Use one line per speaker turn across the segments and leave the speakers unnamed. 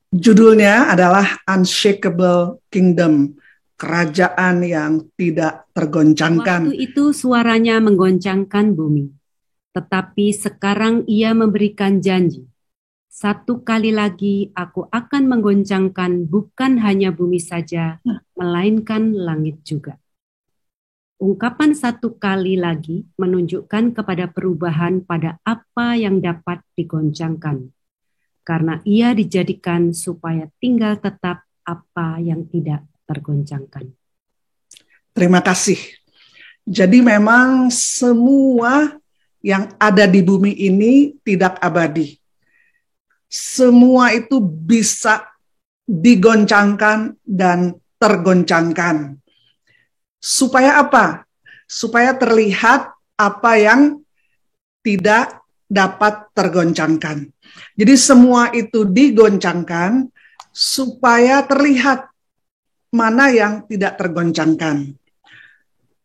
Judulnya adalah Unshakable Kingdom, kerajaan yang tidak tergoncangkan.
Waktu itu suaranya menggoncangkan bumi, tetapi sekarang ia memberikan janji. Satu kali lagi aku akan menggoncangkan bukan hanya bumi saja, melainkan langit juga. Ungkapan satu kali lagi menunjukkan kepada perubahan pada apa yang dapat digoncangkan. Karena ia dijadikan supaya tinggal tetap apa yang tidak tergoncangkan.
Terima kasih. Jadi memang semua yang ada di bumi ini tidak abadi. Semua itu bisa digoncangkan dan tergoncangkan. Supaya apa? Supaya terlihat apa yang tidak dapat tergoncangkan. Jadi semua itu digoncangkan supaya terlihat mana yang tidak tergoncangkan.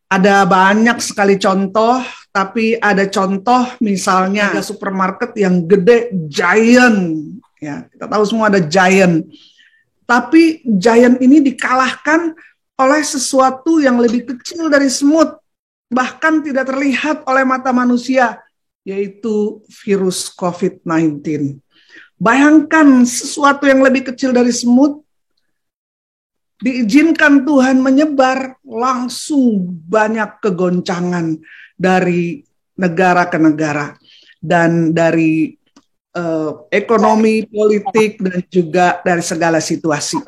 Ada banyak sekali contoh, tapi ada contoh misalnya ada supermarket yang gede, giant. Ya, kita tahu semua ada giant. Tapi giant ini dikalahkan oleh sesuatu yang lebih kecil dari semut, bahkan tidak terlihat oleh mata manusia, yaitu virus COVID-19. Bayangkan sesuatu yang lebih kecil dari semut, diizinkan Tuhan menyebar, langsung banyak kegoncangan dari negara ke negara, dan dari ekonomi, politik, dan juga dari segala situasi.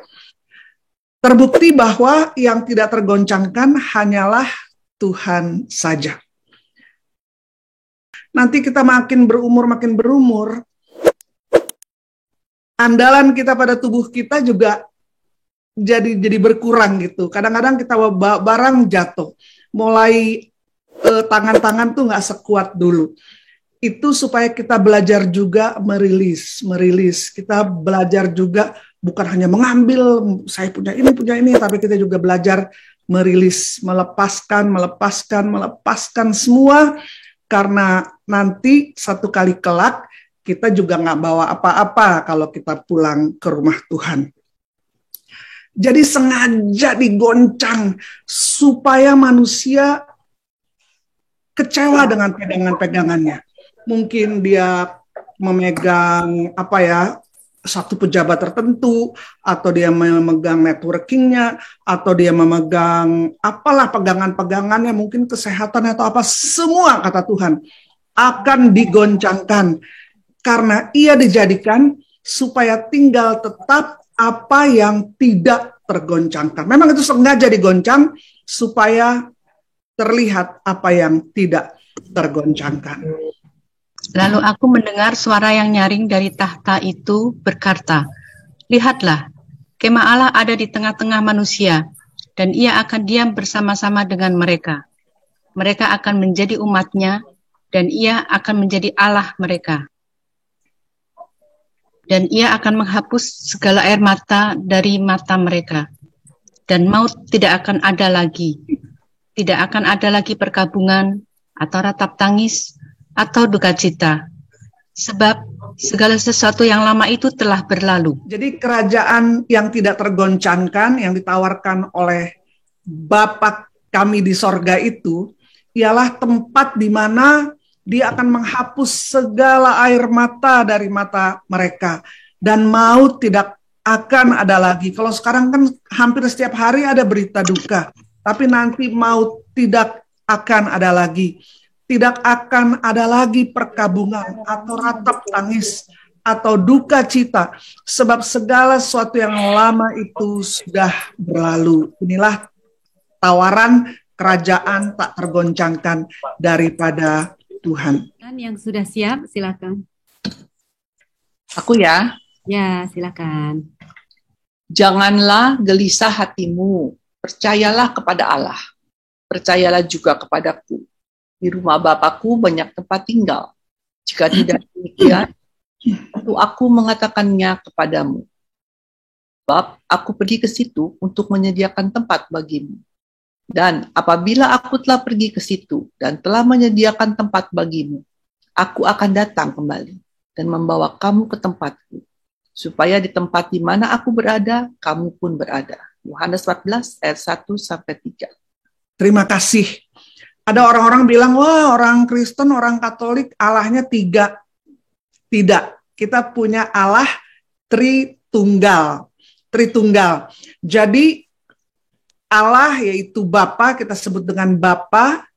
Terbukti bahwa yang tidak tergoncangkan hanyalah Tuhan saja. Nanti kita makin berumur, andalan kita pada tubuh kita juga jadi berkurang gitu. Kadang-kadang kita barang jatuh, mulai tangan-tangan tuh nggak sekuat dulu. Itu supaya kita belajar juga merilis. Kita belajar juga bukan hanya mengambil, saya punya ini, tapi kita juga belajar merilis, melepaskan semua, karena nanti satu kali kelak kita juga nggak bawa apa-apa kalau kita pulang ke rumah Tuhan. Jadi sengaja digoncang supaya manusia kecewa dengan pegangan-pegangannya. Mungkin dia memegang satu pejabat tertentu, atau dia memegang networkingnya, atau dia memegang apalah pegangan-pegangannya, mungkin kesehatan atau apa, semua kata Tuhan akan digoncangkan karena ia dijadikan supaya tinggal tetap apa yang tidak tergoncangkan. Memang itu sengaja digoncang supaya terlihat apa yang tidak tergoncangkan.
Lalu aku mendengar suara yang nyaring dari tahta itu berkata, "Lihatlah, kemah Allah ada di tengah-tengah manusia, dan ia akan diam bersama-sama dengan mereka. Mereka akan menjadi umat-Nya, dan ia akan menjadi Allah mereka. Dan ia akan menghapus segala air mata dari mata mereka. Dan maut tidak akan ada lagi. Tidak akan ada lagi perkabungan, atau ratap tangis, atau duka cita. Sebab segala sesuatu yang lama itu telah berlalu."
Jadi kerajaan yang tidak tergoncangkan yang ditawarkan oleh Bapa kami di sorga itu ialah tempat di mana dia akan menghapus segala air mata dari mata mereka, dan maut tidak akan ada lagi. Kalau sekarang kan hampir setiap hari ada berita duka, tapi nanti maut tidak akan ada lagi. Tidak akan ada lagi perkabungan atau ratap tangis atau duka cita, sebab segala sesuatu yang lama itu sudah berlalu. Inilah tawaran kerajaan tak tergoncangkan daripada Tuhan.
Dan yang sudah siap, silakan.
Aku ya.
Ya, silakan.
Janganlah gelisah hatimu, percayalah kepada Allah. Percayalah juga kepadaku. Di rumah Bapakku banyak tempat tinggal. Jika tidak demikian, tentu aku mengatakannya kepadamu. Sebab aku pergi ke situ untuk menyediakan tempat bagimu. Dan apabila aku telah pergi ke situ dan telah menyediakan tempat bagimu, aku akan datang kembali dan membawa kamu ke tempatku, supaya di tempat di mana aku berada, kamu pun berada. Yohanes 14 ayat 1-3.
Terima kasih. Ada orang-orang bilang, wah orang Kristen, orang Katolik Allahnya 3. Tidak, kita punya Allah Tritunggal. Tritunggal. Jadi Allah yaitu Bapa, kita sebut dengan Bapa,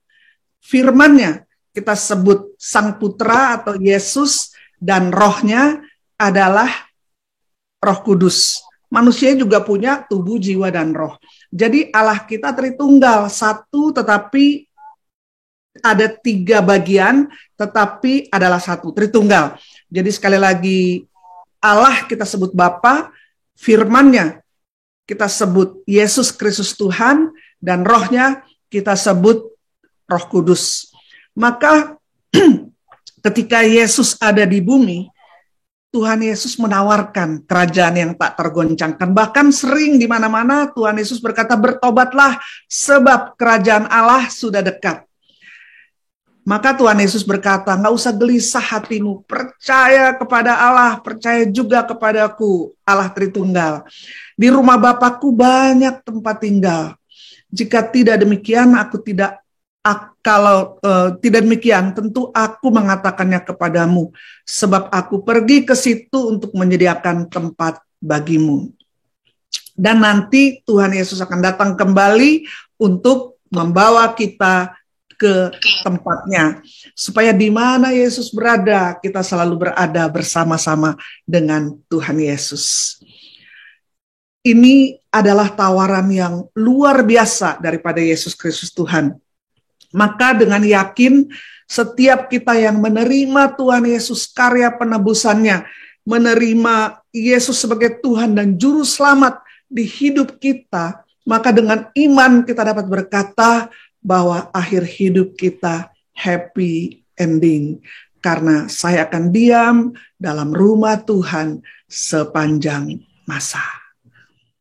firman-Nya kita sebut Sang Putra atau Yesus, dan Roh-Nya adalah Roh Kudus. Manusia juga punya tubuh, jiwa, dan roh. Jadi Allah kita Tritunggal, satu tetapi ada 3 bagian, tetapi adalah satu, Tritunggal. Jadi sekali lagi, Allah kita sebut Bapa, firman-Nya kita sebut Yesus Kristus Tuhan, dan Roh-Nya kita sebut Roh Kudus. Maka ketika Yesus ada di bumi, Tuhan Yesus menawarkan kerajaan yang tak tergoncangkan. Bahkan sering di mana-mana Tuhan Yesus berkata, bertobatlah sebab kerajaan Allah sudah dekat. Maka Tuhan Yesus berkata, nggak usah gelisah hatimu, percaya kepada Allah, percaya juga kepadaku, Allah Tritunggal. Di rumah Bapakku banyak tempat tinggal. Jika tidak demikian, kalau tidak demikian, tentu aku mengatakannya kepadamu, sebab aku pergi ke situ untuk menyediakan tempat bagimu. Dan nanti Tuhan Yesus akan datang kembali untuk membawa kita ke tempatnya, supaya di mana Yesus berada, kita selalu berada bersama-sama dengan Tuhan Yesus. Ini adalah tawaran yang luar biasa daripada Yesus Kristus Tuhan. Maka dengan yakin, setiap kita yang menerima Tuhan Yesus karya penebusannya, menerima Yesus sebagai Tuhan dan Juru Selamat di hidup kita, maka dengan iman kita dapat berkata bahwa akhir hidup kita happy ending. Karena saya akan diam dalam rumah Tuhan sepanjang masa.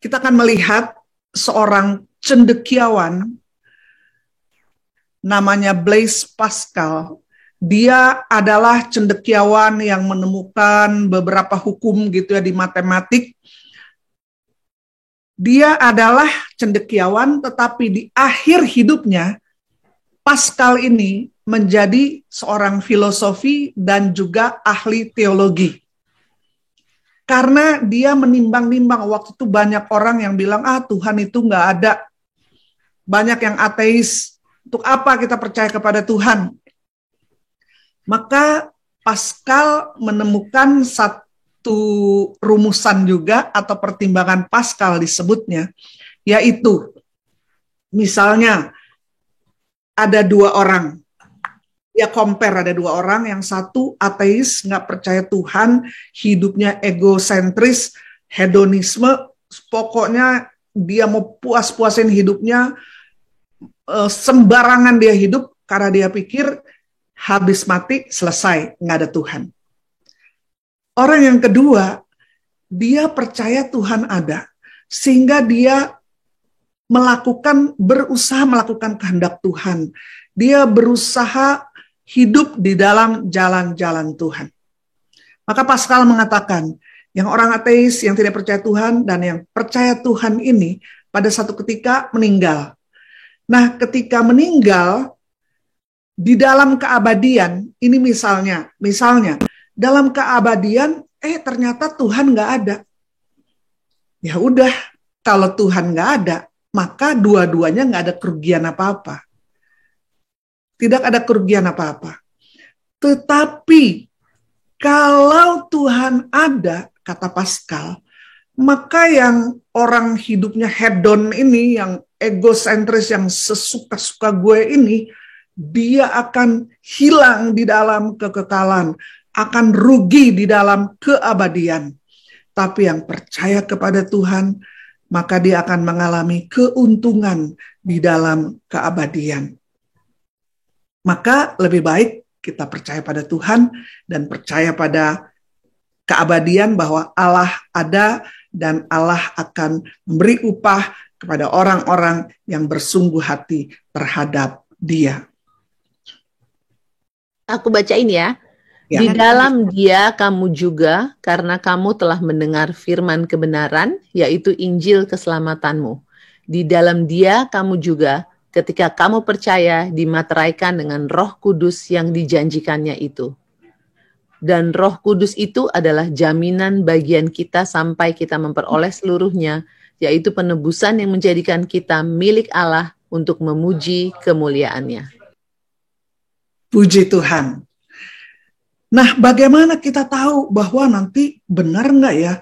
Kita akan melihat seorang cendekiawan namanya Blaise Pascal. Dia adalah cendekiawan yang menemukan beberapa hukum gitu ya di matematik. Dia adalah cendekiawan, tetapi di akhir hidupnya Pascal ini menjadi seorang filosofi dan juga ahli teologi. Karena dia menimbang-nimbang, waktu itu banyak orang yang bilang, Tuhan itu nggak ada. Banyak yang ateis. Untuk apa kita percaya kepada Tuhan? Maka Pascal menemukan satu rumusan juga atau pertimbangan Pascal disebutnya, yaitu misalnya ada 2 orang, dia compare ada 2 orang, yang satu ateis, nggak percaya Tuhan, hidupnya egosentris, hedonisme, pokoknya dia mau puas-puasin hidupnya, sembarangan dia hidup karena dia pikir habis mati selesai, nggak ada Tuhan. Orang yang kedua, dia percaya Tuhan ada, sehingga dia berusaha melakukan kehendak Tuhan. Dia berusaha hidup di dalam jalan-jalan Tuhan. Maka Pascal mengatakan, yang orang ateis, yang tidak percaya Tuhan, dan yang percaya Tuhan ini pada satu ketika meninggal. Nah, ketika meninggal, di dalam keabadian, ini misalnya, dalam keabadian, ternyata Tuhan nggak ada. Ya udah, kalau Tuhan nggak ada, maka dua-duanya nggak ada kerugian apa-apa. Tidak ada kerugian apa-apa. Tetapi, kalau Tuhan ada, kata Pascal, maka yang orang hidupnya hedon ini, yang egosentris, yang sesuka-suka gue ini, dia akan hilang di dalam kekekalan, akan rugi di dalam keabadian. Tapi yang percaya kepada Tuhan, maka dia akan mengalami keuntungan di dalam keabadian. Maka lebih baik kita percaya pada Tuhan dan percaya pada keabadian, bahwa Allah ada dan Allah akan memberi upah kepada orang-orang yang bersungguh hati terhadap Dia.
Aku bacain ya.
Ya.
Di dalam Dia kamu juga, karena kamu telah mendengar firman kebenaran, yaitu Injil keselamatanmu. Di dalam Dia kamu juga, ketika kamu percaya, dimateraikan dengan Roh Kudus yang dijanjikannya itu. Dan Roh Kudus itu adalah jaminan bagian kita sampai kita memperoleh seluruhnya, yaitu penebusan yang menjadikan kita milik Allah untuk memuji kemuliaannya.
Puji Tuhan. Nah, bagaimana kita tahu bahwa nanti benar nggak ya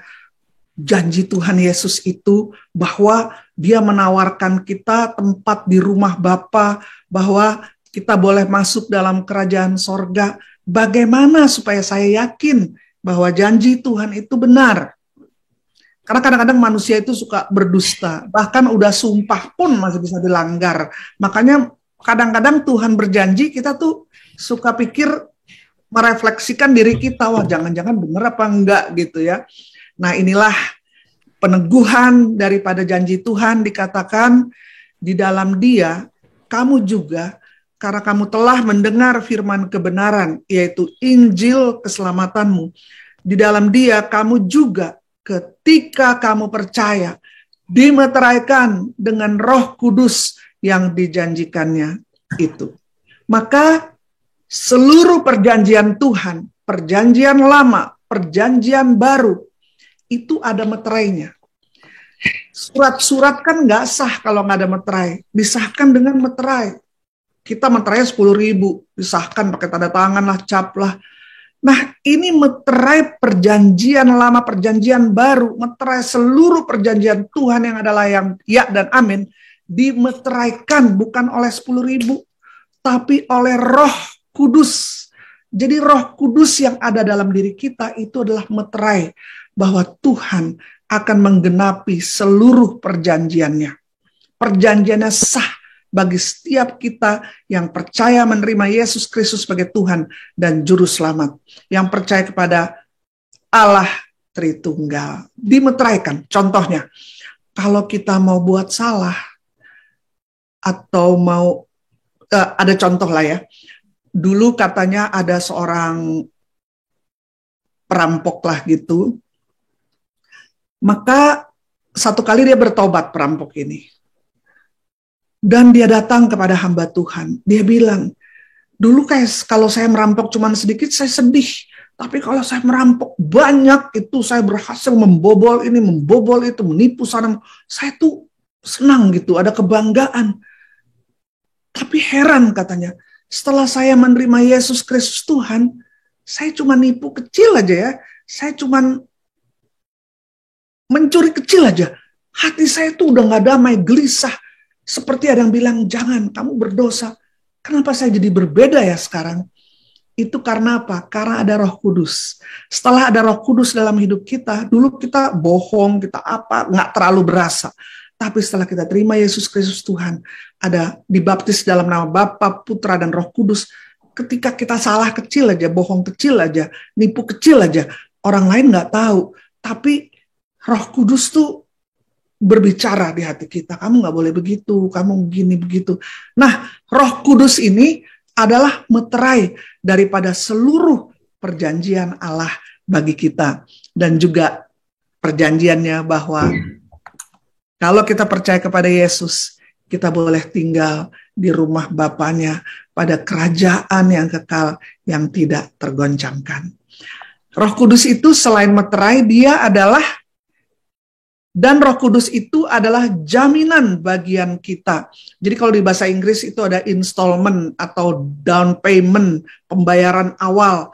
janji Tuhan Yesus itu bahwa Dia menawarkan kita tempat di rumah Bapa, bahwa kita boleh masuk dalam kerajaan sorga. Bagaimana supaya saya yakin bahwa janji Tuhan itu benar? Karena kadang-kadang manusia itu suka berdusta, bahkan udah sumpah pun masih bisa dilanggar. Makanya kadang-kadang Tuhan berjanji, kita tuh suka pikir, merefleksikan diri kita, wah jangan-jangan benar apa enggak gitu ya. Nah, inilah peneguhan daripada janji Tuhan, dikatakan di dalam Dia kamu juga, karena kamu telah mendengar firman kebenaran, yaitu Injil keselamatanmu. Di dalam Dia kamu juga, ketika kamu percaya, dimeteraikan dengan Roh Kudus yang dijanjikannya itu. Maka seluruh perjanjian Tuhan, perjanjian lama, perjanjian baru, itu ada meterainya. Surat-surat kan nggak sah kalau nggak ada meterai. Disahkan dengan meterai. Kita meterainya 10.000, disahkan pakai tanda tangan lah, cap lah. Nah, ini meterai perjanjian lama, perjanjian baru, meterai seluruh perjanjian Tuhan yang adalah yang ya dan amin, dimeteraikan bukan oleh 10.000, tapi oleh Roh Kudus. Jadi Roh Kudus yang ada dalam diri kita itu adalah meterai bahwa Tuhan akan menggenapi seluruh perjanjiannya. Perjanjiannya sah bagi setiap kita yang percaya menerima Yesus Kristus sebagai Tuhan dan Juru Selamat. Yang percaya kepada Allah Tritunggal. Dimeteraikan. Contohnya, kalau kita mau buat salah, atau mau, ada contoh lah ya, dulu katanya ada seorang perampok lah gitu, maka satu kali dia bertobat, perampok ini. Dan dia datang kepada hamba Tuhan. Dia bilang, dulu kayak kalau saya merampok cuma sedikit, saya sedih. Tapi kalau saya merampok banyak, itu saya berhasil membobol ini, membobol itu, menipu sana. Saya tuh senang gitu, ada kebanggaan. Tapi heran katanya, setelah saya menerima Yesus Kristus Tuhan, saya cuma nipu kecil aja ya. Saya cuma mencuri kecil aja. Hati saya tuh udah gak damai, gelisah. Seperti ada yang bilang, jangan, kamu berdosa. Kenapa saya jadi berbeda ya sekarang? Itu karena apa? Karena ada Roh Kudus. Setelah ada Roh Kudus dalam hidup kita, dulu kita bohong, kita apa, gak terlalu berasa. Tapi setelah kita terima Yesus Kristus Tuhan, ada dibaptis dalam nama Bapa, Putra, dan Roh Kudus, ketika kita salah kecil aja, bohong kecil aja, nipu kecil aja, orang lain nggak tahu, tapi Roh Kudus tuh berbicara di hati kita, kamu nggak boleh begitu, kamu gini begitu. Nah, Roh Kudus ini adalah meterai daripada seluruh perjanjian Allah bagi kita, dan juga perjanjiannya bahwa kalau kita percaya kepada Yesus, kita boleh tinggal di rumah Bapanya pada kerajaan yang kekal yang tidak tergoncangkan. Roh Kudus itu selain meterai, dia adalah, dan Roh Kudus itu adalah jaminan bagian kita. Jadi kalau di bahasa Inggris itu ada installment atau down payment, pembayaran awal.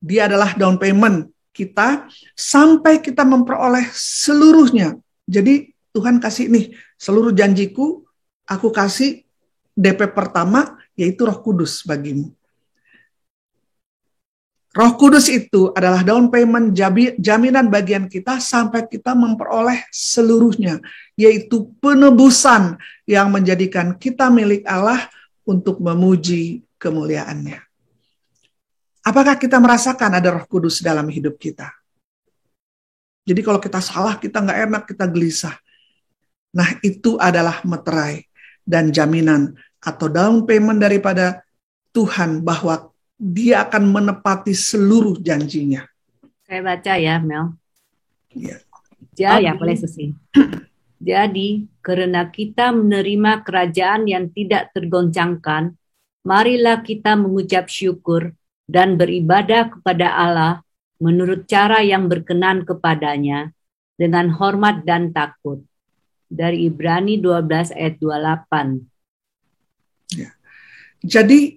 Dia adalah down payment kita sampai kita memperoleh seluruhnya. Jadi Tuhan kasih nih, seluruh janjiku, aku kasih DP pertama, yaitu Roh Kudus bagimu. Roh Kudus itu adalah down payment, jaminan bagian kita sampai kita memperoleh seluruhnya, yaitu penebusan yang menjadikan kita milik Allah untuk memuji kemuliaannya. Apakah kita merasakan ada Roh Kudus dalam hidup kita? Jadi kalau kita salah, kita nggak enak, kita gelisah. Nah, itu adalah meterai dan jaminan atau down payment daripada Tuhan bahwa Dia akan menepati seluruh janjinya.
Saya baca ya, Mel.
Ya.
Ya, boleh Susi. Jadi, karena kita menerima kerajaan yang tidak tergoncangkan, marilah kita mengucap syukur dan beribadah kepada Allah menurut cara yang berkenan kepadanya, dengan hormat dan takut. Dari Ibrani 12 ayat 28.
Ya. Jadi,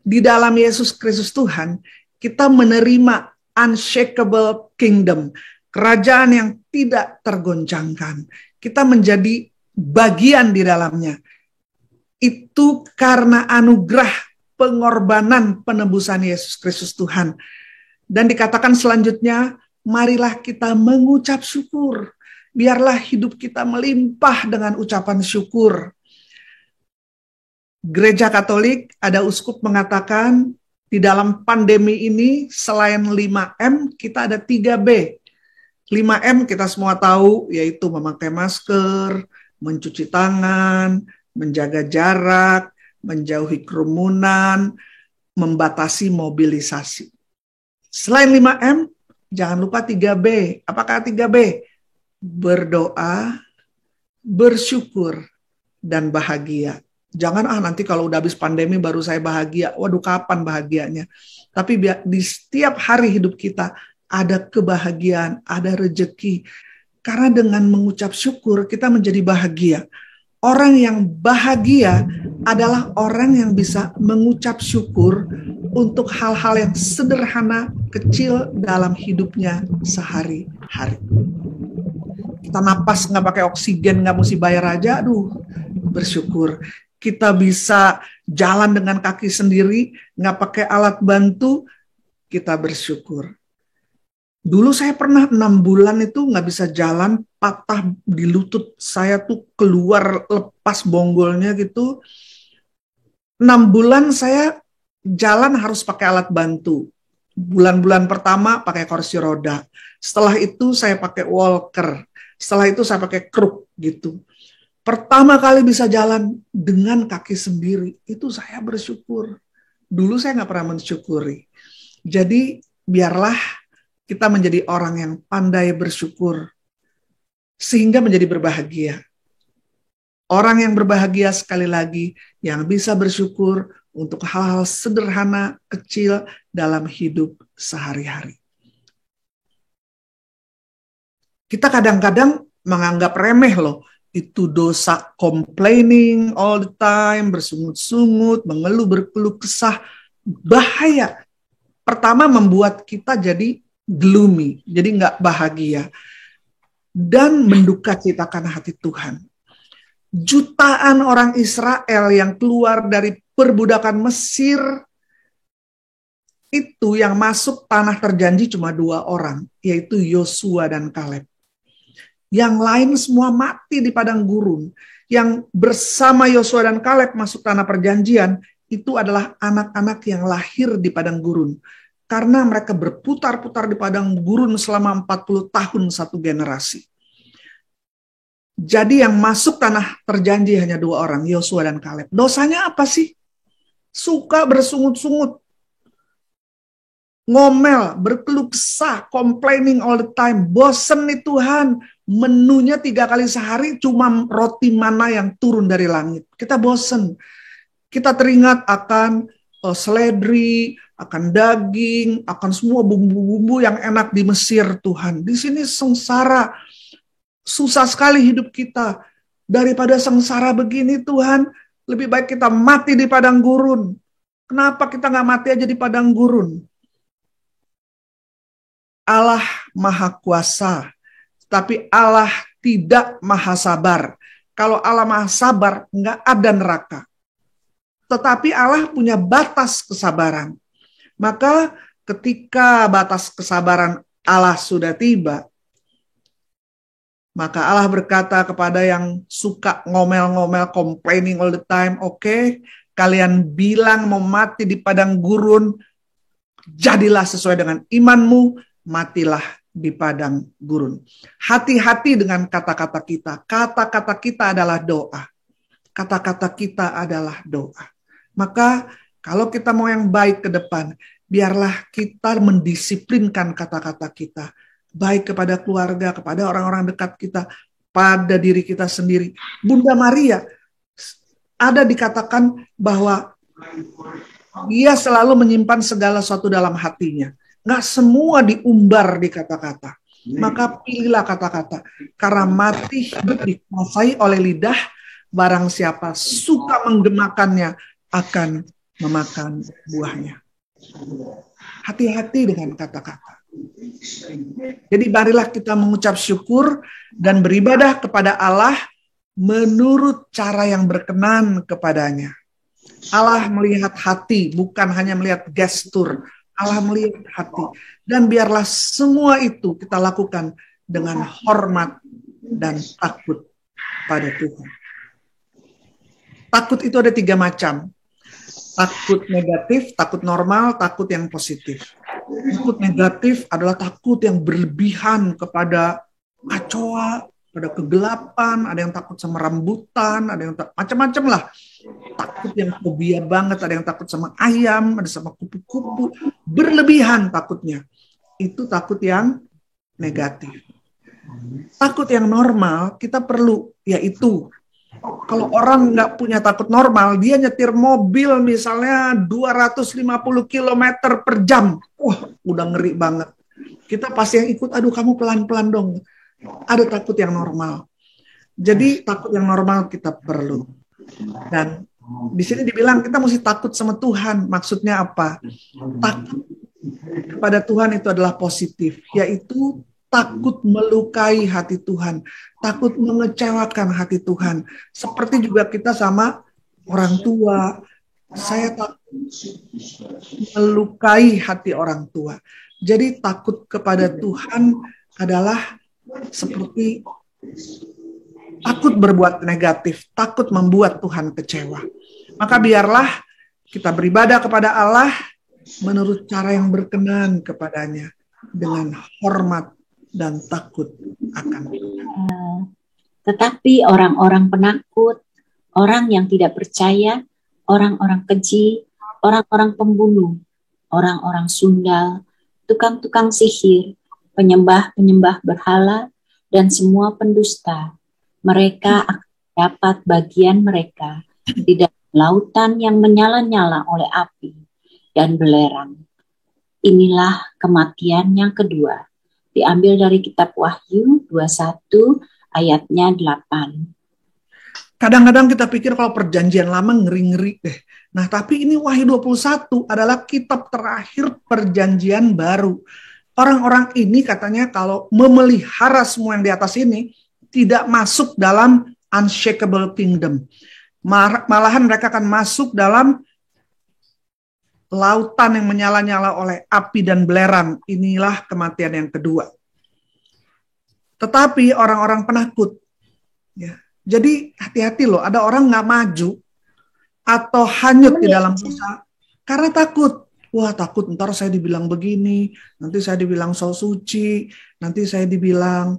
di dalam Yesus Kristus Tuhan, kita menerima unshakable kingdom, kerajaan yang tidak tergoncangkan. Kita menjadi bagian di dalamnya. Itu karena anugerah pengorbanan penebusan Yesus Kristus Tuhan. Dan dikatakan selanjutnya, marilah kita mengucap syukur. Biarlah hidup kita melimpah dengan ucapan syukur. Gereja Katolik, ada uskup mengatakan, di dalam pandemi ini, selain 5M, kita ada 3B. 5M kita semua tahu, yaitu memakai masker, mencuci tangan, menjaga jarak, menjauhi kerumunan, membatasi mobilisasi. Selain 5M, jangan lupa 3B. Apakah 3B? Berdoa, bersyukur, dan bahagia. Jangan nanti kalau udah habis pandemi baru saya bahagia. Waduh, kapan bahagianya? Tapi di setiap hari hidup kita ada kebahagiaan, ada rejeki. Karena dengan mengucap syukur kita menjadi bahagia. Orang yang bahagia adalah orang yang bisa mengucap syukur untuk hal-hal yang sederhana, kecil dalam hidupnya sehari-hari. Kita napas nggak pakai oksigen, nggak mesti bayar aja, aduh, bersyukur. Kita bisa jalan dengan kaki sendiri, nggak pakai alat bantu, kita bersyukur. Dulu saya pernah 6 bulan itu nggak bisa jalan, patah di lutut saya tuh keluar lepas bonggolnya gitu. 6 bulan saya jalan harus pakai alat bantu. Bulan-bulan pertama pakai kursi roda. Setelah itu saya pakai walker. Setelah itu saya pakai kruk gitu. Pertama kali bisa jalan dengan kaki sendiri, itu saya bersyukur. Dulu saya nggak pernah mensyukuri. Jadi biarlah kita menjadi orang yang pandai bersyukur, sehingga menjadi berbahagia. Orang yang berbahagia sekali lagi, yang bisa bersyukur untuk hal-hal sederhana, kecil dalam hidup sehari-hari. Kita kadang-kadang menganggap remeh loh, itu dosa complaining all the time, bersungut-sungut, mengeluh, berkeluh kesah, bahaya. Pertama membuat kita jadi gloomy, jadi nggak bahagia, dan mendukacitakan hati Tuhan. Jutaan orang Israel yang keluar dari perbudakan Mesir, itu yang masuk tanah terjanji cuma 2 orang, yaitu Yosua dan Kaleb. Yang lain semua mati di padang gurun. Yang bersama Yosua dan Kaleb masuk tanah perjanjian, itu adalah anak-anak yang lahir di padang gurun. Karena mereka berputar-putar di padang gurun selama 40 tahun satu generasi. Jadi yang masuk tanah terjanji hanya 2 orang, Yosua dan Kaleb. Dosanya apa sih? Suka bersungut-sungut, ngomel, berkeluh kesah, complaining all the time, bosen nih Tuhan, menunya 3 kali sehari cuma roti mana yang turun dari langit. Kita bosen. Kita teringat akan seledri, akan daging, akan semua bumbu-bumbu yang enak di Mesir, Tuhan. Di sini sengsara, susah sekali hidup kita. Daripada sengsara begini, Tuhan, lebih baik kita mati di padang gurun. Kenapa kita nggak mati aja di padang gurun? Allah Maha Kuasa, tapi Allah tidak Maha Sabar. Kalau Allah Maha Sabar, nggak ada neraka. Tetapi Allah punya batas kesabaran. Maka ketika batas kesabaran Allah sudah tiba, maka Allah berkata kepada yang suka ngomel-ngomel, complaining all the time, oke, kalian bilang mau mati di padang gurun, jadilah sesuai dengan imanmu, matilah di padang gurun. Hati-hati dengan kata-kata kita. Kata-kata kita adalah doa. Kata-kata kita adalah doa. Maka kalau kita mau yang baik ke depan, biarlah kita mendisiplinkan kata-kata kita, baik kepada keluarga, kepada orang-orang dekat kita, pada diri kita sendiri. Bunda Maria ada dikatakan bahwa dia selalu menyimpan segala sesuatu dalam hatinya. Nggak semua diumbar di kata-kata. Maka pilihlah kata-kata. Karena mati hidup dikuasai oleh lidah, barang siapa suka menggemakannya akan memakan buahnya. Hati-hati dengan kata-kata. Jadi marilah kita mengucap syukur dan beribadah kepada Allah menurut cara yang berkenan kepadanya. Allah melihat hati, bukan hanya melihat gestur. Allah melihat hati. Dan biarlah semua itu kita lakukan dengan hormat dan takut pada Tuhan. Takut itu ada 3 macam. Takut negatif, takut normal, takut yang positif. Takut negatif adalah takut yang berlebihan kepada kecoa, pada kegelapan, ada yang takut sama rambutan, ada yang macam-macam lah. Takut yang fobia banget, ada yang takut sama ayam, ada sama kupu-kupu, berlebihan takutnya. Itu takut yang negatif. Takut yang normal kita perlu, yaitu kalau orang nggak punya takut normal, dia nyetir mobil misalnya 250 km per jam. Wah, udah ngeri banget. Kita pasti yang ikut, aduh kamu pelan-pelan dong. Ada takut yang normal. Jadi takut yang normal kita perlu. Dan di sini dibilang kita mesti takut sama Tuhan. Maksudnya apa? Takut kepada Tuhan itu adalah positif, yaitu takut melukai hati Tuhan, takut mengecewakan hati Tuhan. Seperti juga kita sama orang tua. Saya takut melukai hati orang tua. Jadi takut kepada Tuhan adalah seperti takut berbuat negatif, takut membuat Tuhan kecewa. Maka biarlah kita beribadah kepada Allah menurut cara yang berkenan kepadanya, dengan hormat dan takut akan Tuhan.
Tetapi orang-orang penakut, orang yang tidak percaya, orang-orang keji, orang-orang pembunuh, orang-orang sundal, tukang-tukang sihir, penyembah-penyembah berhala, dan semua pendusta, mereka akan dapat bagian mereka di dalam lautan yang menyala-nyala oleh api dan belerang. Inilah kematian yang kedua. Diambil dari kitab Wahyu 21 ayatnya 8.
Kadang-kadang kita pikir kalau perjanjian lama ngeri-ngeri deh. Nah, tapi ini Wahyu 21 adalah kitab terakhir perjanjian baru. Orang-orang ini katanya kalau memelihara semua yang di atas ini tidak masuk dalam unshakable kingdom. Malahan mereka akan masuk dalam lautan yang menyala-nyala oleh api dan belerang. Inilah kematian yang kedua. Tetapi orang-orang penakut. Ya. Jadi hati-hati loh, ada orang nggak maju atau hanyut di dalam dosa karena takut. Wah, takut ntar saya dibilang begini, nanti saya dibilang so suci, nanti saya dibilang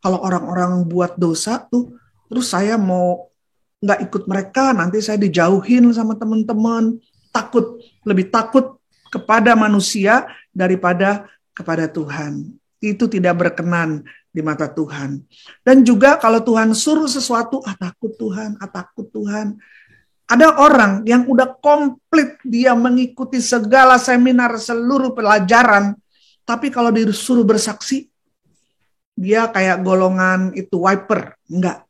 kalau orang-orang buat dosa tuh, terus saya mau nggak ikut mereka, nanti saya dijauhin sama teman-teman. Takut, lebih takut kepada manusia daripada kepada Tuhan. Itu tidak berkenan di mata Tuhan. Dan juga kalau Tuhan suruh sesuatu, takut Tuhan, takut Tuhan. Ada orang yang udah komplit, dia mengikuti segala seminar, seluruh pelajaran, tapi kalau disuruh bersaksi, dia kayak golongan itu wiper. Enggak.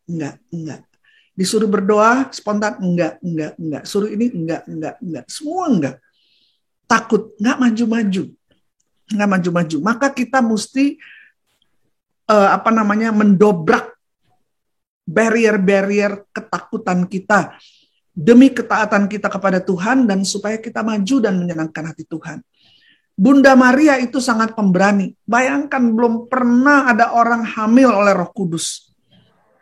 Disuruh berdoa, spontan, enggak. Suruh ini, enggak. Semua enggak. Takut, enggak maju-maju. Maka kita mesti mendobrak barrier-barrier ketakutan kita demi ketaatan kita kepada Tuhan dan supaya kita maju dan menyenangkan hati Tuhan. Bunda Maria itu sangat pemberani. Bayangkan belum pernah ada orang hamil oleh Roh Kudus.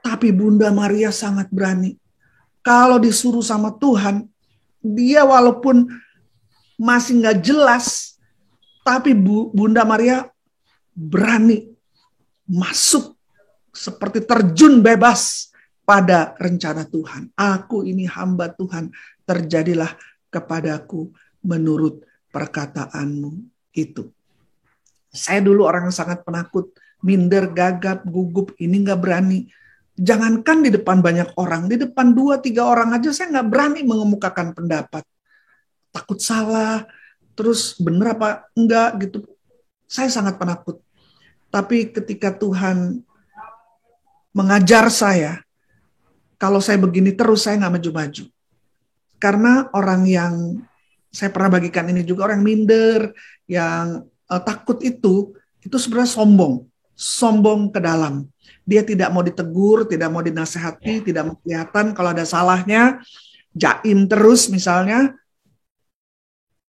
Tapi Bunda Maria sangat berani. Kalau disuruh sama Tuhan, dia walaupun masih nggak jelas, tapi Bunda Maria berani masuk seperti terjun bebas pada rencana Tuhan. Aku ini hamba Tuhan, terjadilah kepadaku menurut perkataanmu itu. Saya dulu orang yang sangat penakut, minder, gagap, gugup, ini nggak berani. Jangankan di depan banyak orang, di depan 2-3 orang aja saya nggak berani mengemukakan pendapat. Takut salah, terus bener apa enggak gitu. Saya sangat penakut. Tapi ketika Tuhan mengajar saya, kalau saya begini terus saya nggak maju-maju. Karena orang yang saya pernah bagikan ini juga, orang minder, yang takut itu sebenarnya sombong ke dalam. Dia tidak mau ditegur, tidak mau dinasehati, tidak mau kelihatan kalau ada salahnya, jaim terus misalnya,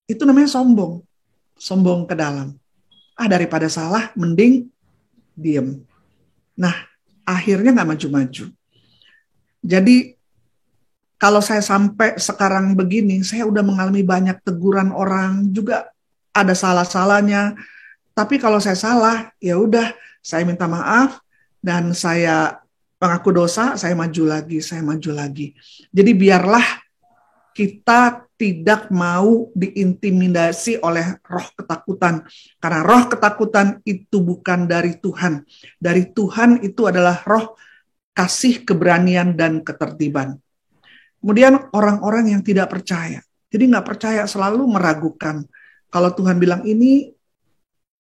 itu namanya sombong ke dalam. Daripada salah, mending diem. Nah, akhirnya nggak maju-maju. Jadi, kalau saya sampai sekarang begini, saya udah mengalami banyak teguran orang, juga ada salah-salahnya. Tapi kalau saya salah, ya udah, saya minta maaf, dan saya mengaku dosa, saya maju lagi. Jadi biarlah kita tidak mau diintimidasi oleh roh ketakutan. Karena roh ketakutan itu bukan dari Tuhan. Dari Tuhan itu adalah roh kasih, keberanian, dan ketertiban. Kemudian orang-orang yang tidak percaya. Jadi nggak percaya, selalu meragukan. Kalau Tuhan bilang ini,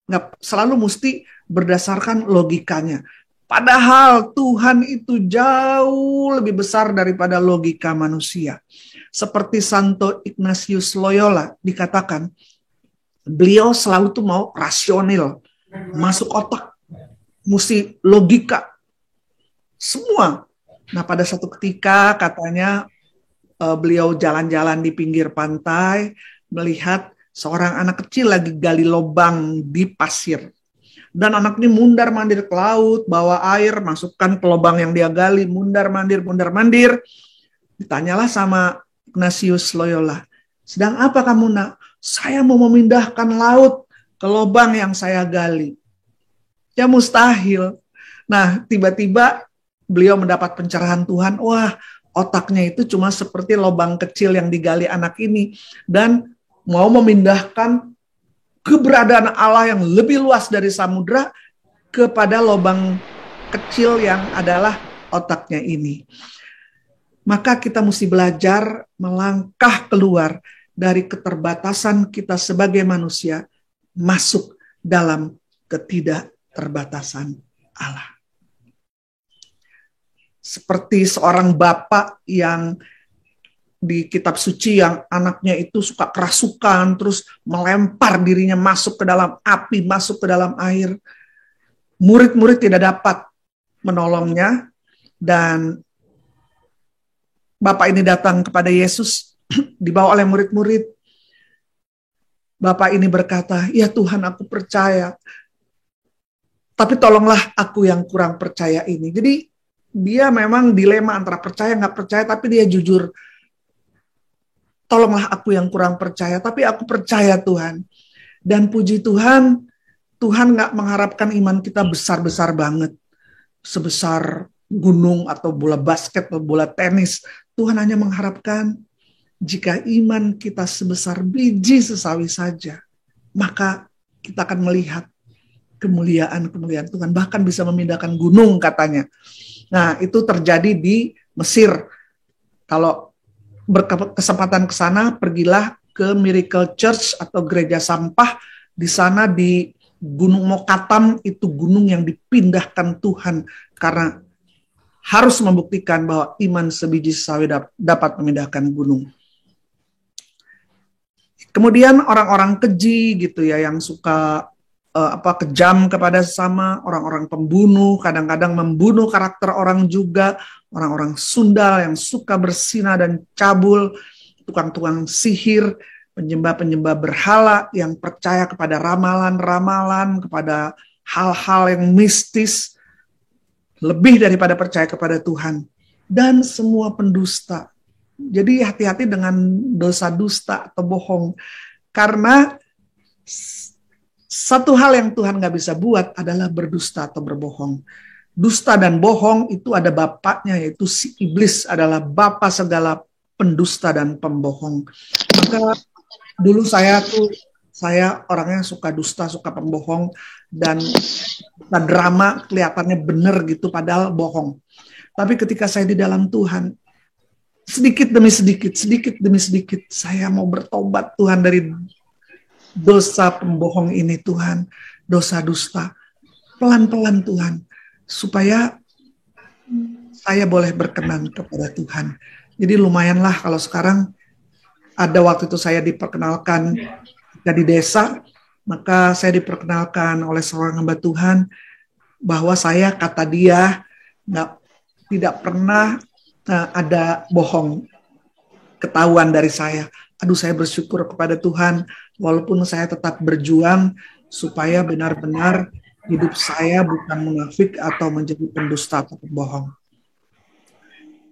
nggak selalu mesti berdasarkan logikanya. Padahal Tuhan itu jauh lebih besar daripada logika manusia. Seperti Santo Ignatius Loyola dikatakan, beliau selalu tuh mau rasional, masuk otak, mesti logika, semua. Nah pada satu ketika katanya beliau jalan-jalan di pinggir pantai, melihat seorang anak kecil lagi gali lubang di pasir. Dan anak ini mundar-mandir ke laut, bawa air, masukkan ke lubang yang dia gali, mundar-mandir. Ditanyalah sama Ignatius Loyola, sedang apa kamu nak? Saya mau memindahkan laut ke lubang yang saya gali. Ya mustahil. Nah tiba-tiba beliau mendapat pencerahan Tuhan, wah otaknya itu cuma seperti lubang kecil yang digali anak ini. Dan mau memindahkan keberadaan Allah yang lebih luas dari samudra kepada lubang kecil yang adalah otaknya ini. Maka kita mesti belajar melangkah keluar dari keterbatasan kita sebagai manusia, masuk dalam ketidakterbatasan Allah. Seperti seorang bapak yang di kitab suci yang anaknya itu suka kerasukan, terus melempar dirinya masuk ke dalam api, masuk ke dalam air. Murid-murid tidak dapat menolongnya, dan bapak ini datang kepada Yesus, dibawa oleh murid-murid. Bapak ini berkata, ya Tuhan aku percaya, tapi tolonglah aku yang kurang percaya ini. Jadi dia memang dilema antara percaya nggak percaya, tapi dia jujur. Tolonglah aku yang kurang percaya, tapi aku percaya Tuhan. Dan puji Tuhan, Tuhan nggak mengharapkan iman kita besar-besar banget. Sebesar gunung atau bola basket atau bola tenis. Tuhan hanya mengharapkan jika iman kita sebesar biji sesawi saja, maka kita akan melihat kemuliaan-kemuliaan Tuhan. Bahkan bisa memindahkan gunung katanya. Nah itu terjadi di Mesir. Kalau berkesempatan ke sana, pergilah ke Miracle Church atau gereja sampah. Di sana di Gunung Mokatam, itu gunung yang dipindahkan Tuhan karena harus membuktikan bahwa iman sebiji sawi dapat memindahkan gunung. Kemudian orang-orang keji gitu ya, yang suka kejam kepada sesama, orang-orang pembunuh, kadang-kadang membunuh karakter orang juga, orang-orang sundal yang suka berzina dan cabul, tukang-tukang sihir, penyembah-penyembah berhala yang percaya kepada ramalan-ramalan, kepada hal-hal yang mistis, lebih daripada percaya kepada Tuhan, dan semua pendusta. Jadi hati-hati dengan dosa dusta atau bohong, karena satu hal yang Tuhan gak bisa buat adalah berdusta atau berbohong. Dusta dan bohong itu ada bapaknya, yaitu si iblis adalah bapa segala pendusta dan pembohong. Maka dulu saya tuh Saya orangnya suka dusta, suka pembohong, dan drama kelihatannya benar gitu padahal bohong. Tapi ketika saya di dalam Tuhan, sedikit demi sedikit, saya mau bertobat Tuhan dari dosa pembohong ini Tuhan, dosa dusta. Pelan-pelan Tuhan, supaya saya boleh berkenan kepada Tuhan. Jadi lumayanlah kalau sekarang ada waktu itu saya diperkenalkan di desa, maka saya diperkenalkan oleh seorang hamba Tuhan bahwa saya, kata dia, tidak pernah ada bohong ketahuan dari saya. Aduh, saya bersyukur kepada Tuhan walaupun saya tetap berjuang supaya benar-benar hidup saya bukan munafik atau menjadi pendusta atau pembohong.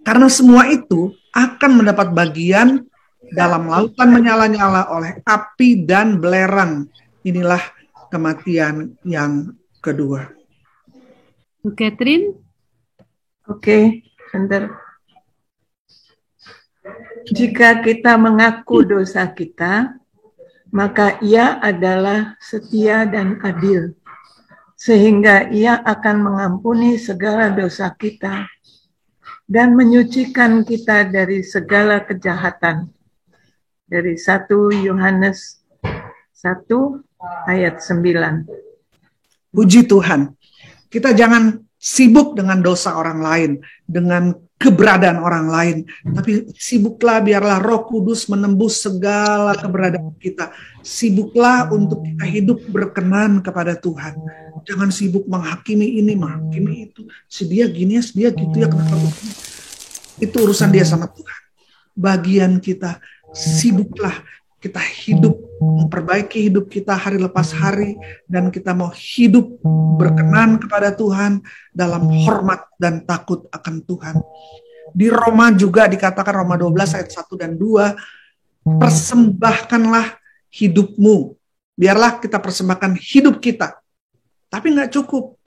Karena semua itu akan mendapat bagian dalam lautan menyala-nyala oleh api dan belerang. Inilah kematian yang kedua.
Bu Catherine?
Oke, sebentar. Jika kita mengaku dosa kita, maka Ia adalah setia dan adil, sehingga Ia akan mengampuni segala dosa kita dan menyucikan kita dari segala kejahatan. Dari 1 Yohanes 1 ayat 9.
Puji Tuhan. Kita jangan sibuk dengan dosa orang lain, dengan keberadaan orang lain, tapi sibuklah, biarlah Roh Kudus menembus segala keberadaan kita. Sibuklah untuk kita hidup berkenan kepada Tuhan. Jangan sibuk menghakimi ini, menghakimi itu. Si dia gini ya, si dia gitu ya, kenapa begini? Itu urusan dia sama Tuhan. Bagian kita, sibuklah kita hidup, memperbaiki hidup kita hari lepas hari, dan kita mau hidup berkenan kepada Tuhan dalam hormat dan takut akan Tuhan. Di Roma juga dikatakan, Roma 12 ayat 1 dan 2, persembahkanlah hidupmu. Biarlah kita persembahkan hidup kita. Tapi nggak cukup.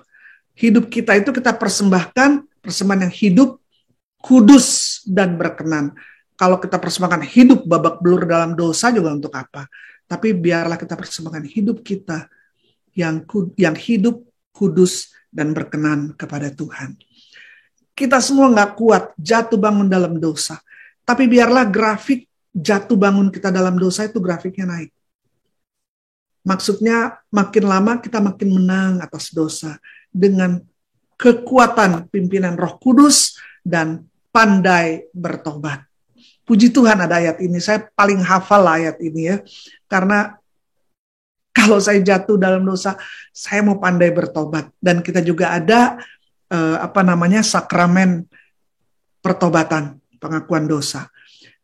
Hidup kita itu kita persembahkan, persembahan yang hidup, kudus, dan berkenan. Kalau kita persembahkan hidup babak belur dalam dosa juga untuk apa? Tapi biarlah kita persembahkan hidup kita yang hidup, kudus, dan berkenan kepada Tuhan. Kita semua nggak kuat jatuh bangun dalam dosa. Tapi biarlah grafik jatuh bangun kita dalam dosa itu grafiknya naik. Maksudnya makin lama kita makin menang atas dosa dengan kekuatan pimpinan Roh Kudus dan pandai bertobat. Puji Tuhan ada ayat ini, saya paling hafal ayat ini ya, karena kalau saya jatuh dalam dosa, saya mau pandai bertobat. Dan kita juga ada sakramen pertobatan, pengakuan dosa.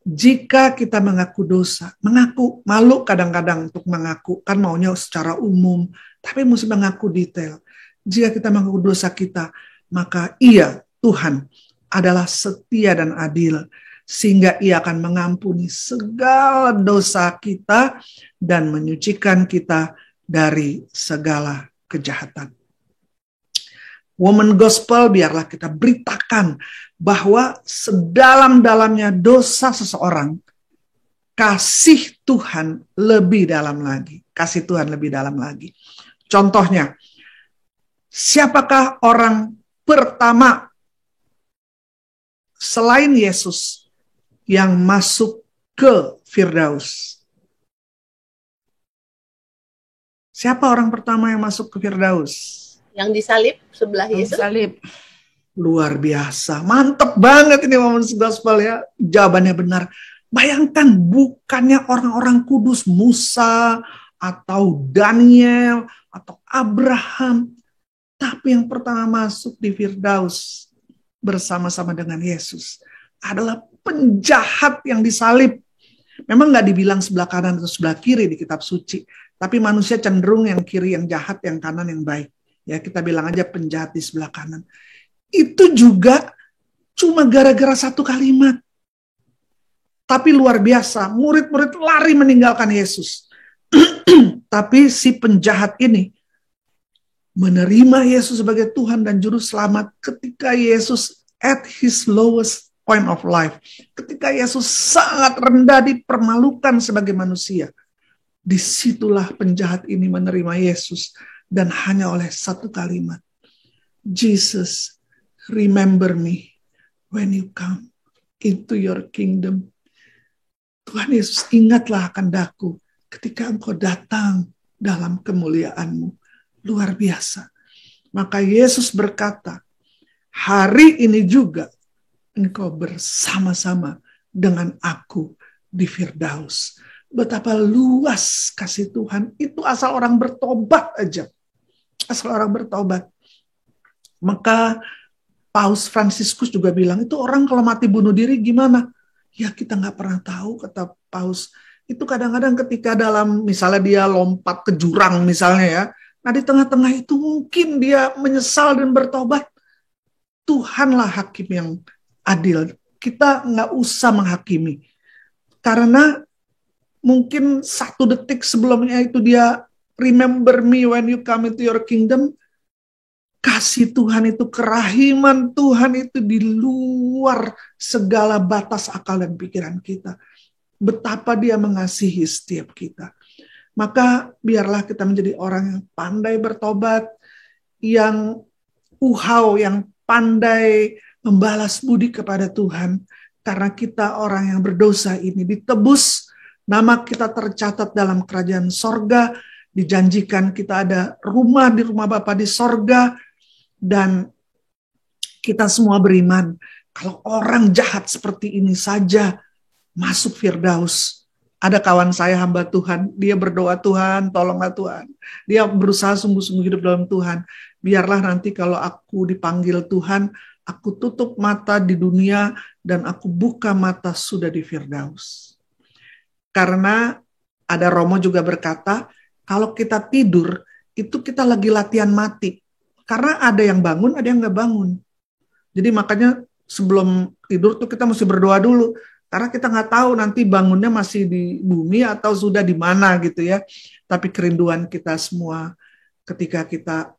Jika kita mengaku dosa, mengaku, malu kadang-kadang untuk mengaku, kan maunya secara umum, tapi mesti mengaku detail. Jika kita mengaku dosa kita, maka Ia, Tuhan, adalah setia dan adil, sehingga Ia akan mengampuni segala dosa kita dan menyucikan kita dari segala kejahatan. Woman Gospel, biarlah kita beritakan bahwa sedalam-dalamnya dosa seseorang, kasih Tuhan lebih dalam lagi. Kasih Tuhan lebih dalam lagi. Contohnya, siapakah orang pertama selain Yesus yang masuk ke Firdaus? Siapa orang pertama yang masuk ke Firdaus?
Yang disalib sebelah Yesus.
Salib.
Luar biasa, mantep banget ini Women's Gospel ya. Jawabannya benar. Bayangkan, bukannya orang-orang kudus Musa atau Daniel atau Abraham, tapi yang pertama masuk di Firdaus bersama-sama dengan Yesus adalah penjahat yang disalib. Memang nggak dibilang sebelah kanan atau sebelah kiri di kitab suci, tapi manusia cenderung yang kiri yang jahat, yang kanan yang baik. Ya, kita bilang aja penjahat di sebelah kanan. Itu juga cuma gara-gara satu kalimat. Tapi luar biasa, murid-murid lari meninggalkan Yesus. Tapi si penjahat ini menerima Yesus sebagai Tuhan dan Juru Selamat ketika Yesus at his lowest point of life. Ketika Yesus sangat rendah, dipermalukan sebagai manusia. Disitulah penjahat ini menerima Yesus, dan hanya oleh satu kalimat, Jesus, remember me when you come into your kingdom. Tuhan Yesus, ingatlah akan daku ketika engkau datang dalam kemuliaan-Mu. Luar biasa. Maka Yesus berkata, hari ini juga engkau bersama-sama dengan aku di Firdaus. Betapa luas kasih Tuhan. Itu asal orang bertobat aja. Asal orang bertobat. Maka Paus Fransiskus juga bilang, itu orang kalau mati bunuh diri gimana? Ya kita nggak pernah tahu, kata Paus. Itu kadang-kadang ketika dalam, misalnya dia lompat ke jurang misalnya ya, nah di tengah-tengah itu mungkin dia menyesal dan bertobat. Tuhanlah hakim yang adil. Kita nggak usah menghakimi. Karena mungkin 1 detik sebelumnya itu dia, remember me when you come into your kingdom. Kasih Tuhan itu, kerahiman Tuhan itu di luar segala batas akal dan pikiran kita. Betapa dia mengasihi setiap kita. Maka biarlah kita menjadi orang yang pandai bertobat, yang yang pandai membalas budi kepada Tuhan. Karena kita orang yang berdosa ini ditebus, nama kita tercatat dalam kerajaan sorga, dijanjikan kita ada rumah di rumah Bapa di sorga, dan kita semua beriman, kalau orang jahat seperti ini saja masuk Firdaus. Ada kawan saya hamba Tuhan, dia berdoa, Tuhan tolonglah Tuhan. Dia berusaha sungguh-sungguh hidup dalam Tuhan. Biarlah nanti kalau aku dipanggil Tuhan, aku tutup mata di dunia dan aku buka mata sudah di Firdaus. Karena ada Romo juga berkata, kalau kita tidur, itu kita lagi latihan mati. Karena ada yang bangun, ada yang nggak bangun. Jadi makanya sebelum tidur tuh kita mesti berdoa dulu. Karena kita nggak tahu nanti bangunnya masih di bumi atau sudah di mana gitu ya. Tapi kerinduan kita semua ketika kita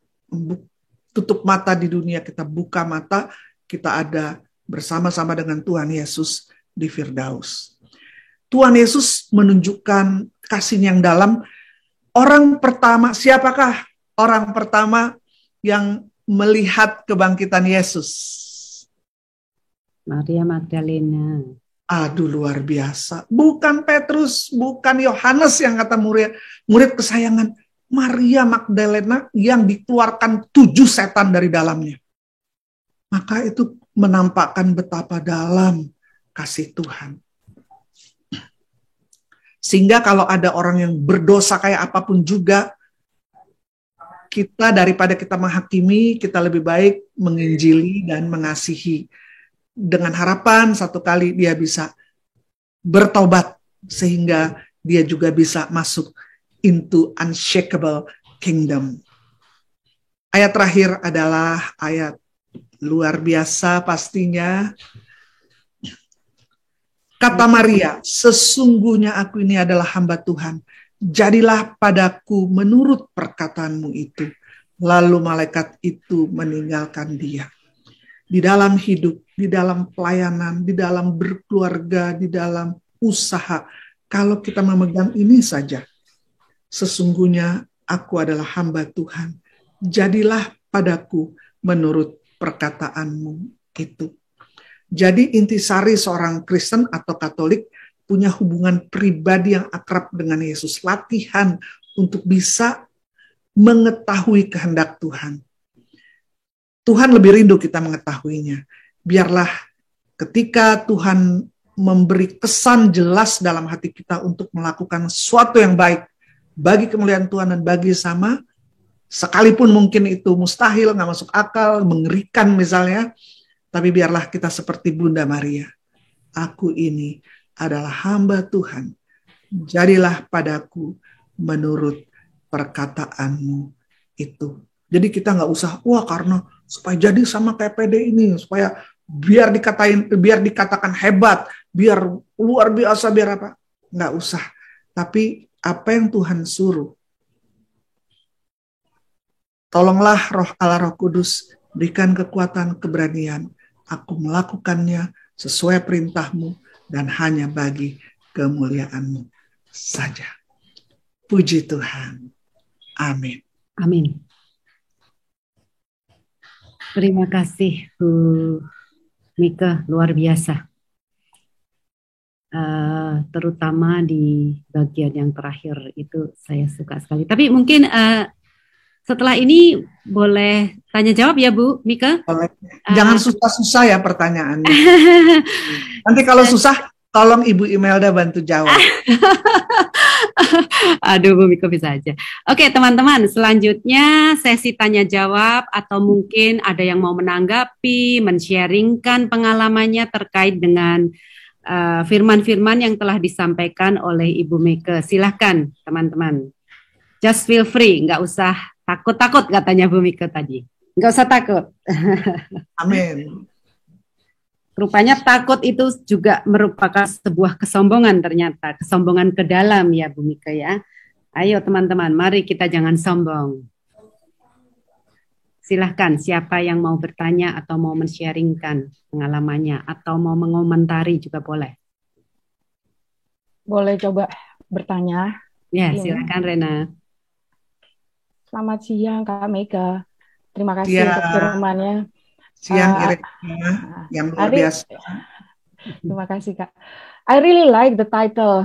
tutup mata di dunia, kita buka mata, kita ada bersama-sama dengan Tuhan Yesus di Firdaus. Tuhan Yesus menunjukkan kasih yang dalam. Orang pertama, siapakah orang pertama yang melihat kebangkitan Yesus?
Maria Magdalena.
Aduh, luar biasa. Bukan Petrus, bukan Yohanes yang kata murid kesayangan. Maria Magdalena yang dikeluarkan 7 setan dari dalamnya. Maka itu menampakkan betapa dalam kasih Tuhan. Sehingga kalau ada orang yang berdosa kayak apapun juga, kita daripada kita menghakimi, kita lebih baik menginjili dan mengasihi. Dengan harapan satu kali dia bisa bertobat, sehingga dia juga bisa masuk into unshakable kingdom. Ayat terakhir adalah ayat luar biasa pastinya. Kata Maria, sesungguhnya aku ini adalah hamba Tuhan. Jadilah padaku menurut perkataanmu itu. Lalu malaikat itu meninggalkan dia. Di dalam hidup, di dalam pelayanan, di dalam berkeluarga, di dalam usaha. Kalau kita memegang ini saja. Sesungguhnya aku adalah hamba Tuhan. Jadilah padaku menurut perkataanmu itu. Jadi intisari seorang Kristen atau Katolik punya hubungan pribadi yang akrab dengan Yesus. Latihan untuk bisa mengetahui kehendak Tuhan. Tuhan lebih rindu kita mengetahuinya. Biarlah ketika Tuhan memberi kesan jelas dalam hati kita untuk melakukan sesuatu yang baik bagi kemuliaan Tuhan dan bagi sama, sekalipun mungkin itu mustahil, nggak masuk akal, mengerikan misalnya, tapi biarlah kita seperti Bunda Maria. Aku ini adalah hamba Tuhan. Jadilah padaku menurut perkataanmu itu. Jadi kita nggak usah, karena supaya jadi sama kayak PD ini, supaya biar dikatakan hebat, biar luar biasa, biar apa. Nggak usah. Tapi apa yang Tuhan suruh. Tolonglah Roh Allah Roh Kudus, berikan kekuatan, keberanian. Aku melakukannya sesuai perintahmu dan hanya bagi kemuliaanmu saja. Puji Tuhan. Amin.
Amin. Terima kasih Bu Mika, luar biasa. Terutama di bagian yang terakhir itu saya suka sekali. Tapi mungkin setelah ini boleh tanya jawab ya Bu Mika?
Jangan susah-susah ya pertanyaannya. Nanti kalau susah, tolong Ibu Imelda bantu jawab.
Aduh, Bu Mika bisa aja. Oke, teman-teman, selanjutnya sesi tanya jawab atau mungkin ada yang mau menanggapi, men-sharingkan pengalamannya terkait dengan firman-firman yang telah disampaikan oleh Ibu Mika. Silahkan, teman-teman. Just feel free, nggak usah takut-takut katanya Bu Mika tadi. Nggak usah takut.
Amin.
Rupanya takut itu juga merupakan sebuah kesombongan ternyata. Kesombongan ke dalam ya Bu Mika ya. Ayo teman-teman, mari kita jangan sombong. Silahkan siapa yang mau bertanya atau mau men-sharingkan pengalamannya atau mau mengomentari juga boleh.
Boleh coba bertanya.
Ya, silakan Rena.
Selamat siang Kak Mega. Terima kasih untuk firman-Nya.
Siang yang luar biasa.
Terima kasih Kak. I really like the title,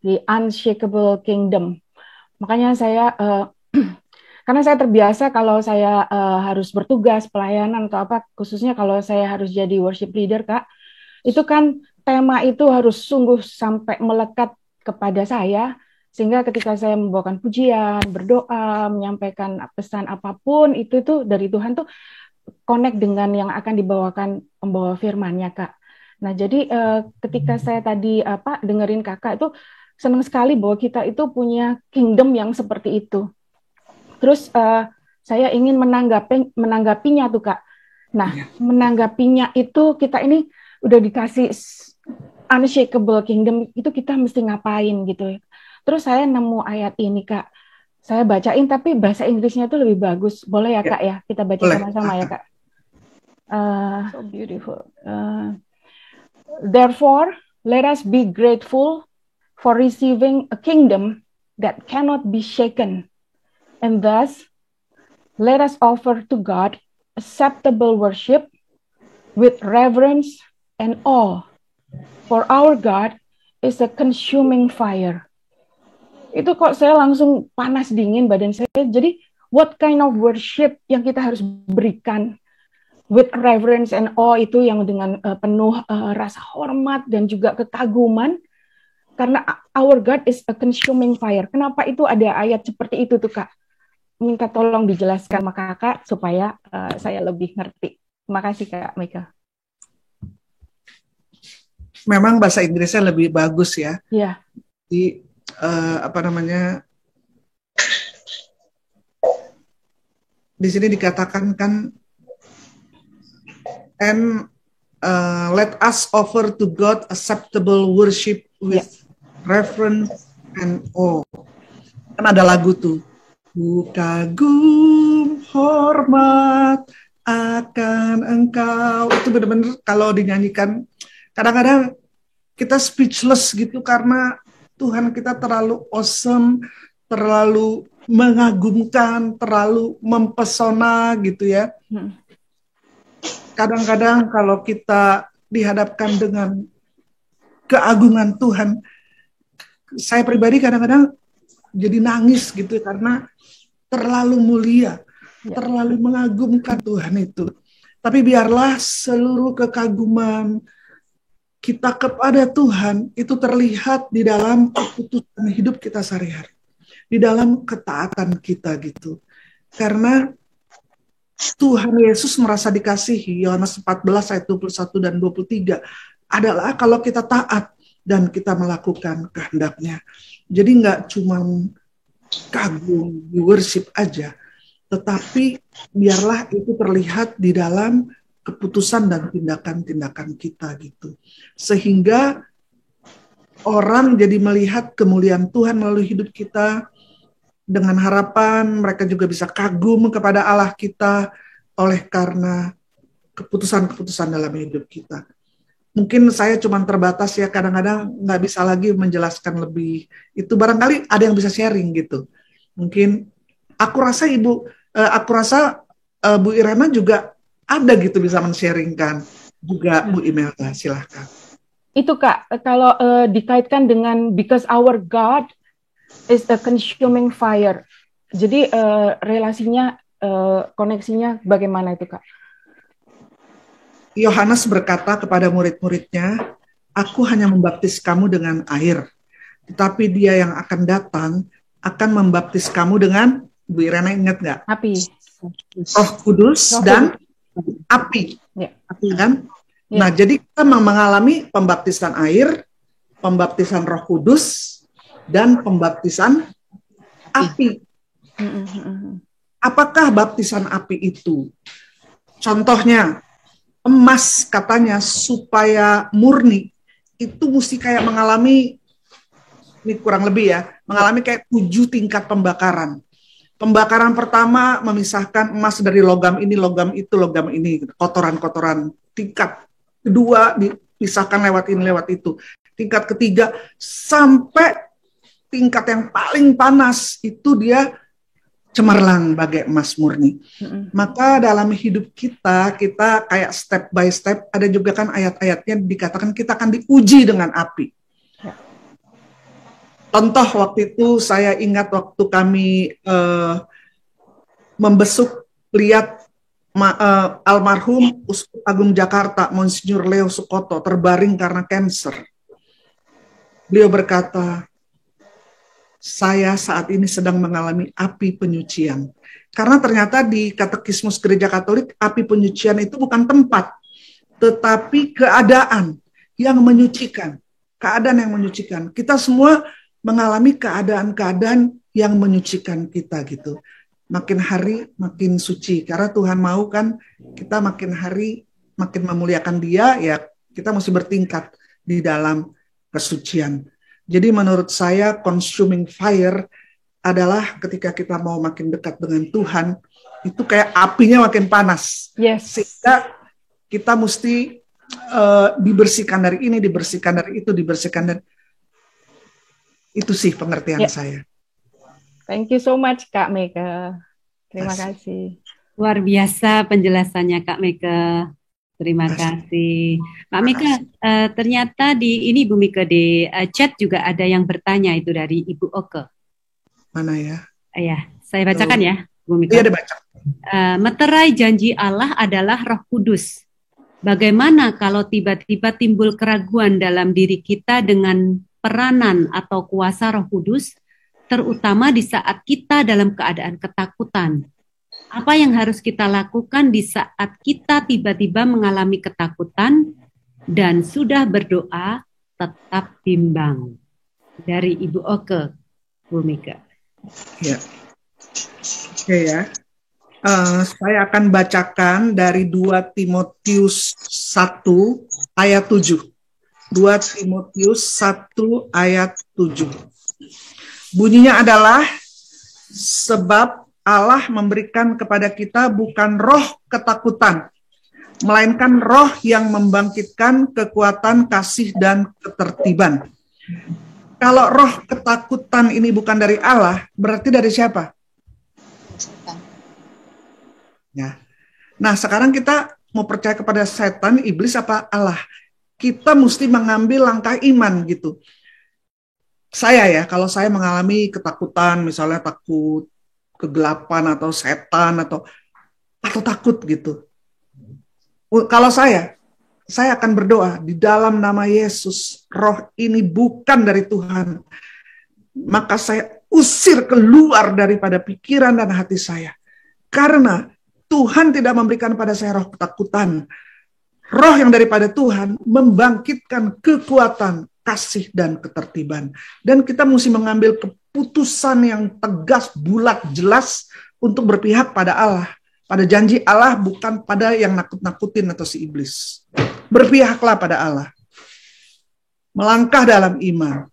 The Unshakable Kingdom. Makanya saya, karena saya terbiasa kalau saya harus bertugas pelayanan atau apa, khususnya kalau saya harus jadi worship leader Kak, itu kan tema itu harus sungguh sampai melekat kepada saya, sehingga ketika saya membawakan pujian, berdoa, menyampaikan pesan apapun, itu tuh dari Tuhan tuh connect dengan yang akan dibawakan pembawa firman-Nya Kak. Nah jadi ketika saya tadi dengerin Kakak itu senang sekali bahwa kita itu punya kingdom yang seperti itu. Terus saya ingin menanggapinya tuh Kak. Nah menanggapinya itu kita ini udah dikasih unshakable kingdom, itu kita mesti ngapain gitu. Terus saya nemu ayat ini Kak. Saya bacain tapi bahasa Inggrisnya itu lebih bagus. Boleh ya Kak ya? Kita baca sama-sama ya Kak. So beautiful. Therefore, let us be grateful for receiving a kingdom that cannot be shaken. And thus, let us offer to God acceptable worship with reverence and awe. For our God is a consuming fire. Itu kok saya langsung panas dingin badan saya. Jadi what kind of worship yang kita harus berikan with reverence and awe, itu yang dengan penuh rasa hormat dan juga kekaguman, karena our God is a consuming fire. Kenapa itu ada ayat seperti itu tuh Kak? Minta tolong dijelaskan sama Kakak supaya saya lebih ngerti. Terima kasih Kak Mika.
Memang bahasa Inggrisnya lebih bagus ya.
Iya.
Di di sini dikatakan kan, and let us offer to God acceptable worship with reverence and awe. Kan ada lagu tuh, ku kagum hormat akan engkau. Itu benar-benar kalau dinyanyikan kadang-kadang kita speechless gitu, karena Tuhan kita terlalu awesome, terlalu mengagumkan, terlalu mempesona gitu ya. Kadang-kadang kalau kita dihadapkan dengan keagungan Tuhan, saya pribadi kadang-kadang jadi nangis gitu, karena terlalu mulia, terlalu mengagumkan Tuhan itu. Tapi biarlah seluruh kekaguman kita kepada Tuhan itu terlihat di dalam keputusan hidup kita sehari-hari, di dalam ketaatan kita gitu. Karena Tuhan Yesus merasa dikasihi, Yohanes 14 ayat 21 dan 23, adalah kalau kita taat dan kita melakukan kehendak-Nya. Jadi nggak cuma kagum, worship aja, tetapi biarlah itu terlihat di dalam keputusan dan tindakan-tindakan kita gitu. Sehingga orang jadi melihat kemuliaan Tuhan melalui hidup kita, dengan harapan mereka juga bisa kagum kepada Allah kita oleh karena keputusan-keputusan dalam hidup kita. mungkin saya cuma terbatas ya, kadang-kadang nggak bisa lagi menjelaskan lebih. Itu barangkali ada yang bisa sharing gitu. Mungkin aku rasa Bu Irena juga ada gitu bisa men-sharingkan juga. Bu Imelda, silahkan.
Itu Kak, kalau dikaitkan dengan because our God is the consuming fire. Jadi relasinya, koneksinya bagaimana itu Kak?
Yohanes berkata kepada murid-muridnya, aku hanya membaptis kamu dengan air, tetapi dia yang akan datang akan membaptis kamu dengan, Bu Irena ingat nggak?
Api.
Roh Kudus dan api.
Ya.
Kan?
Ya.
Nah, jadi kita mengalami pembaptisan air, pembaptisan Roh Kudus, dan pembaptisan api. Apakah baptisan api itu? Contohnya, emas katanya supaya murni, itu mesti kayak mengalami, ini kurang lebih ya, mengalami kayak 7 tingkat pembakaran. Pembakaran pertama memisahkan emas dari logam ini, logam itu, logam ini, kotoran-kotoran. Tingkat kedua dipisahkan lewat ini, lewat itu. Tingkat ketiga sampai tingkat yang paling panas itu dia cemerlang bagai emas murni. Maka dalam hidup kita kayak step by step, ada juga kan ayat-ayatnya dikatakan kita akan diuji dengan api. Contoh waktu itu saya ingat waktu kami membesuk lihat almarhum Uskup Agung Jakarta, Monsinyur Leo Sukoto, terbaring karena kanker. Beliau berkata, saya saat ini sedang mengalami api penyucian. Karena ternyata di Katekismus Gereja Katolik, api penyucian itu bukan tempat, tetapi keadaan yang menyucikan. Keadaan yang menyucikan. Kita semua mengalami keadaan-keadaan yang menyucikan kita gitu. Makin hari makin suci. Karena Tuhan mau kan kita makin hari makin memuliakan Dia, ya kita mesti bertingkat di dalam kesucian. Jadi menurut saya consuming fire adalah ketika kita mau makin dekat dengan Tuhan, itu kayak apinya makin panas.
Yes.
Sehingga kita mesti dibersihkan dari ini, dibersihkan dari itu, dibersihkan dari itu sih pengertian saya.
Thank you so much Kak Mega. Terima kasih.
Luar biasa penjelasannya Kak Mega. Terima kasih. Pak Mika, ternyata di ini Bu Mika di chat juga ada yang bertanya itu dari Ibu Oke.
Mana ya?
Ya, saya bacakan ya, Bu Mika.
Iya, dibaca.
Meterai janji Allah adalah Roh Kudus. Bagaimana kalau tiba-tiba timbul keraguan dalam diri kita dengan peranan atau kuasa Roh Kudus, terutama di saat kita dalam keadaan ketakutan? Apa yang harus kita lakukan di saat kita tiba-tiba mengalami ketakutan dan sudah berdoa tetap bimbang? Dari Ibu Oke, Bu Mika.
Ya. Oke ya. Saya akan bacakan dari 2 Timotius 1 ayat 7. 2 Timotius 1 ayat 7. Bunyinya adalah, sebab Allah memberikan kepada kita bukan roh ketakutan, melainkan roh yang membangkitkan kekuatan kasih dan ketertiban. Kalau roh ketakutan ini bukan dari Allah, berarti dari siapa? Ya. Nah, sekarang kita mau percaya kepada setan, iblis, apa Allah? Kita mesti mengambil langkah iman gitu. Saya ya, kalau saya mengalami ketakutan, misalnya takut kegelapan atau setan atau takut gitu. Kalau saya akan berdoa di dalam nama Yesus, roh ini bukan dari Tuhan. Maka saya usir keluar daripada pikiran dan hati saya. Karena Tuhan tidak memberikan pada saya roh ketakutan. Roh yang daripada Tuhan membangkitkan kekuatan, kasih, dan ketertiban. Dan kita mesti mengambil keputusan yang tegas, bulat, jelas untuk berpihak pada Allah. Pada janji Allah, bukan pada yang nakut-nakutin atau si iblis. Berpihaklah pada Allah. Melangkah dalam iman.